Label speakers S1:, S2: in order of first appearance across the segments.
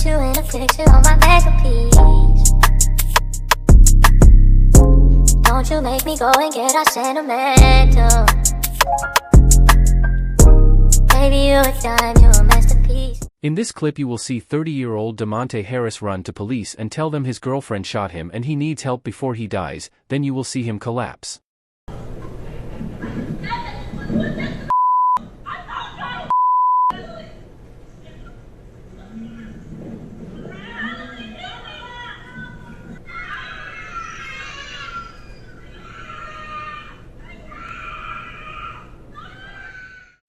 S1: Put you in a picture on my mantelpiece. Don't you make me go and get all sentimental. Baby, you're a dime, you're a masterpiece.
S2: In this clip you will see 30-year-old DeMonte Harris run to police and tell them his girlfriend shot him and he needs help before he dies. Then you will see him collapse.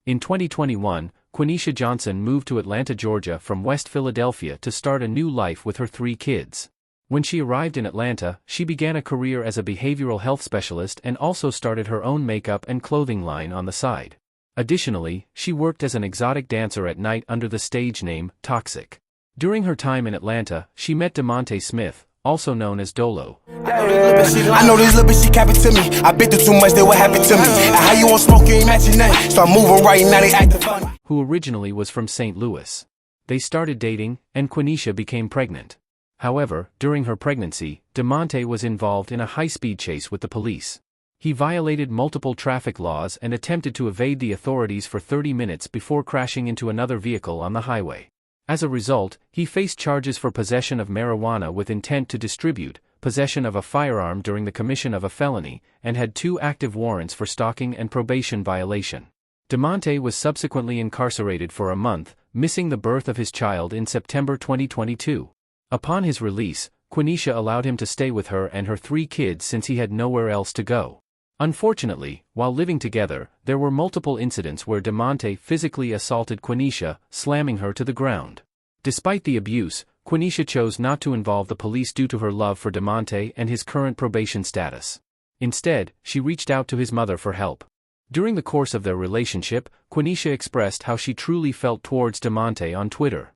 S2: In 2021, Quaneesha Johnson moved to Atlanta, Georgia from West Philadelphia to start a new life with her 3 kids. When she arrived in Atlanta, she began a career as a behavioral health specialist and also started her own makeup and clothing line on the side. Additionally, she worked as an exotic dancer at night under the stage name Toxic. During her time in Atlanta, she met DeMonte Smith, also known as Dolo.
S3: I know this little bitch, she capping to me. I been through too much, that what happened to me. And how you want smoke, you ain't matching nothing. So I'm moving right now, they acting funny.
S2: Who originally was from St. Louis. They started dating, and Quaneesha became pregnant. However, during her pregnancy, DeMonte was involved in a high-speed chase with the police. He violated multiple traffic laws and attempted to evade the authorities for 30 minutes before crashing into another vehicle on the highway. As a result, he faced charges for possession of marijuana with intent to distribute, possession of a firearm during the commission of a felony, and had 2 active warrants for stalking and probation violation. DeMonte was subsequently incarcerated for a month, missing the birth of his child in September 2022. Upon his release, Quaneesha allowed him to stay with her and her 3 kids since he had nowhere else to go. Unfortunately, while living together, there were multiple incidents where DeMonte physically assaulted Quaneesha, slamming her to the ground. Despite the abuse, Quaneesha chose not to involve the police due to her love for DeMonte and his current probation status. Instead, she reached out to his mother for help. During the course of their relationship, Quaneesha expressed how she truly felt towards DeMonte on Twitter.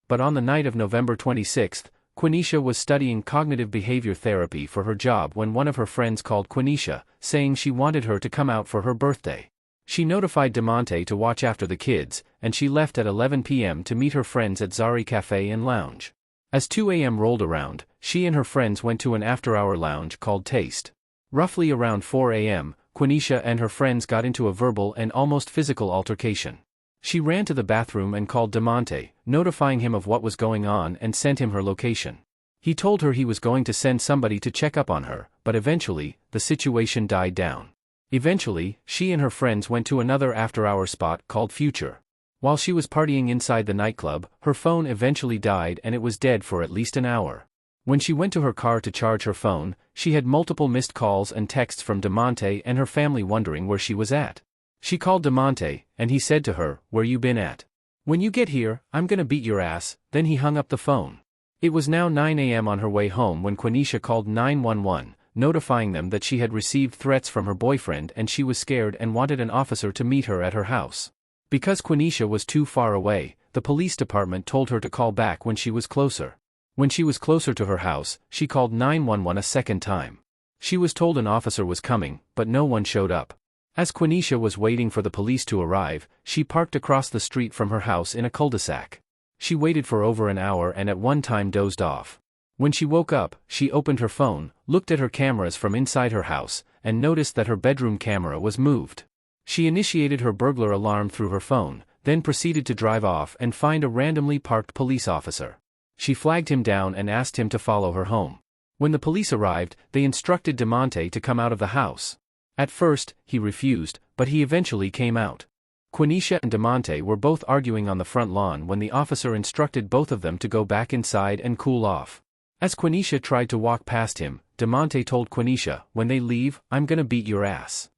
S2: But on the night of November 26, Quaneesha was studying cognitive behavior therapy for her job when one of her friends called Quaneesha, saying she wanted her to come out for her birthday. She notified DeMonte to watch after the kids, and she left at 11 p.m. to meet her friends at Zari Cafe and Lounge. As 2 a.m. rolled around, she and her friends went to an after-hour lounge called Taste. Roughly around 4 a.m., Quaneesha and her friends got into a verbal and almost physical altercation. She ran to the bathroom and called DeMonte, notifying him of what was going on and sent him her location. He told her he was going to send somebody to check up on her, but eventually, the situation died down. Eventually, she and her friends went to another after-hour spot called Future. While she was partying inside the nightclub, her phone eventually died and it was dead for at least an hour. When she went to her car to charge her phone, she had multiple missed calls and texts from DeMonte and her family wondering where she was at. She called DeMonte, and he said to her, "Where you been at? When you get here, I'm gonna beat your ass." Then he hung up the phone. It was now 9 a.m. on her way home when Quaneesha called 911, notifying them that she had received threats from her boyfriend and she was scared and wanted an officer to meet her at her house. Because Quaneesha was too far away, the police department told her to call back when she was closer. When she was closer to her house, she called 911 a second time. She was told an officer was coming, but no one showed up. As Quaneesha was waiting for the police to arrive, she parked across the street from her house in a cul-de-sac. She waited for over an hour and at one time dozed off. When she woke up, she opened her phone, looked at her cameras from inside her house, and noticed that her bedroom camera was moved. She initiated her burglar alarm through her phone, then proceeded to drive off and find a randomly parked police officer. She flagged him down and asked him to follow her home. When the police arrived, they instructed DeMonte to come out of the house. At first, he refused, but he eventually came out. Quaneesha and DeMonte were both arguing on the front lawn when the officer instructed both of them to go back inside and cool off. As Quaneesha tried to walk past him, DeMonte told Quaneesha, "When they leave, I'm gonna beat your ass."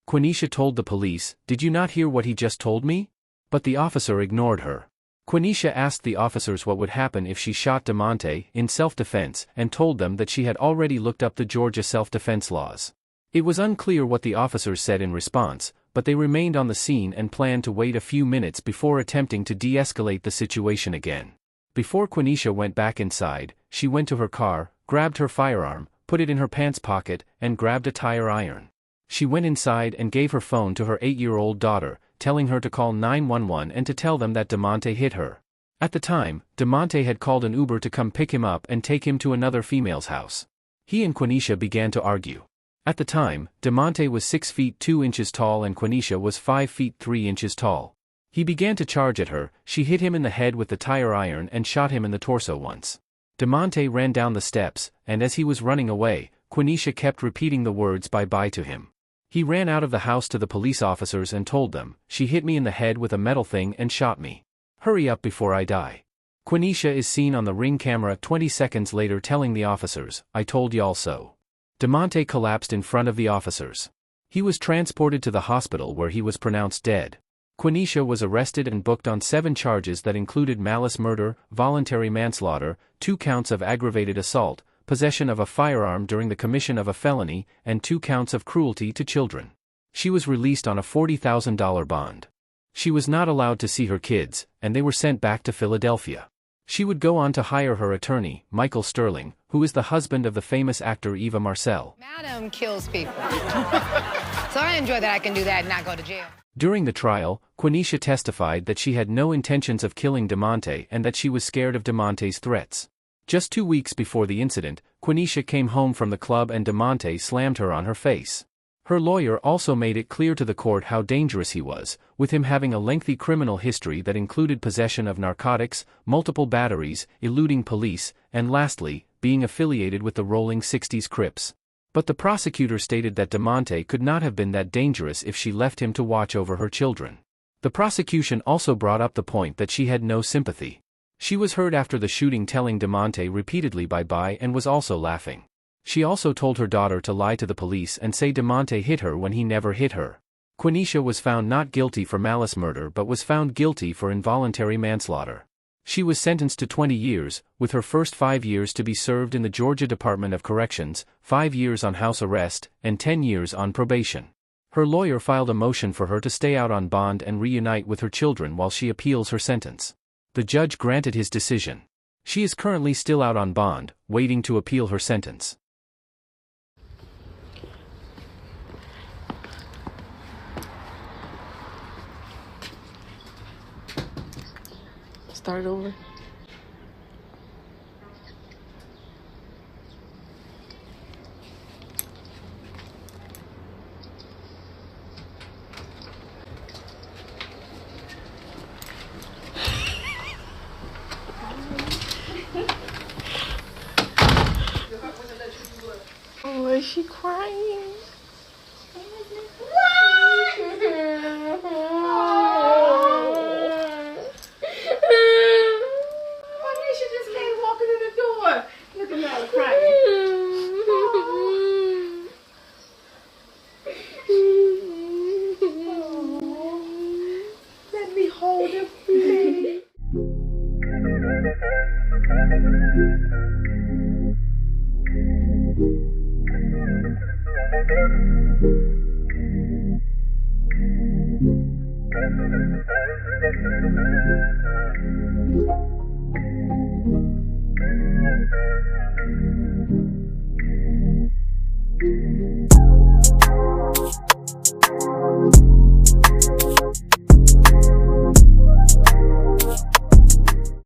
S2: Quaneesha told the police, "Did you not hear what he just told me?" But the officer ignored her. Quaneesha asked the officers what would happen if she shot DeMonte in self-defense and told them that she had already looked up the Georgia self-defense laws. It was unclear what the officers said in response, but they remained on the scene and planned to wait a few minutes before attempting to de-escalate the situation again. Before Quaneesha went back inside, she went to her car, grabbed her firearm, put it in her pants pocket, and grabbed a tire iron. She went inside and gave her phone to her 8-year-old daughter, telling her to call 911 and to tell them that DeMonte hit her. At the time, DeMonte had called an Uber to come pick him up and take him to another female's house. He and Quaneesha began to argue. At the time, DeMonte was 6 feet 2 inches tall and Quaneesha was 5 feet 3 inches tall. He began to charge at her, she hit him in the head with the tire iron and shot him in the torso once. DeMonte ran down the steps, and as he was running away, Quaneesha kept repeating the words bye-bye to him. He ran out of the house to the police officers and told them, "She hit me in the head with a metal thing and shot me. Hurry up before I die." Quaneesha is seen on the Ring camera 20 seconds later telling the officers, "I told y'all so." DeMonte collapsed in front of the officers. He was transported to the hospital where he was pronounced dead. Quaneesha was arrested and booked on 7 charges that included malice murder, voluntary manslaughter, 2 counts of aggravated assault, possession of a firearm during the commission of a felony, and 2 counts of cruelty to children. She was released on a $40,000 bond. She was not allowed to see her kids, and they were sent back to Philadelphia. She would go on to hire her attorney, Michael Sterling, who is the husband of the famous actor Eva Marcel.
S4: Madam kills people. So I enjoy that I can do that and not go to jail.
S2: During the trial, Quaneesha testified that she had no intentions of killing DeMonte and that she was scared of DeMonte's threats. Just 2 weeks before the incident, Quaneesha came home from the club and DeMonte slammed her on her face. Her lawyer also made it clear to the court how dangerous he was, with him having a lengthy criminal history that included possession of narcotics, multiple batteries, eluding police, and lastly, being affiliated with the Rolling 60s Crips. But the prosecutor stated that DeMonte could not have been that dangerous if she left him to watch over her children. The prosecution also brought up the point that she had no sympathy. She was heard after the shooting telling DeMonte repeatedly bye-bye and was also laughing. She also told her daughter to lie to the police and say DeMonte hit her when he never hit her. Quaneesha was found not guilty for malice murder but was found guilty for involuntary manslaughter. She was sentenced to 20 years, with her first 5 years to be served in the Georgia Department of Corrections, 5 years on house arrest, and 10 years on probation. Her lawyer filed a motion for her to stay out on bond and reunite with her children while she appeals her sentence. The judge granted his decision. She is currently still out on bond, waiting to appeal her sentence.
S5: Start over. Oh, is she crying? Let me hold it, please.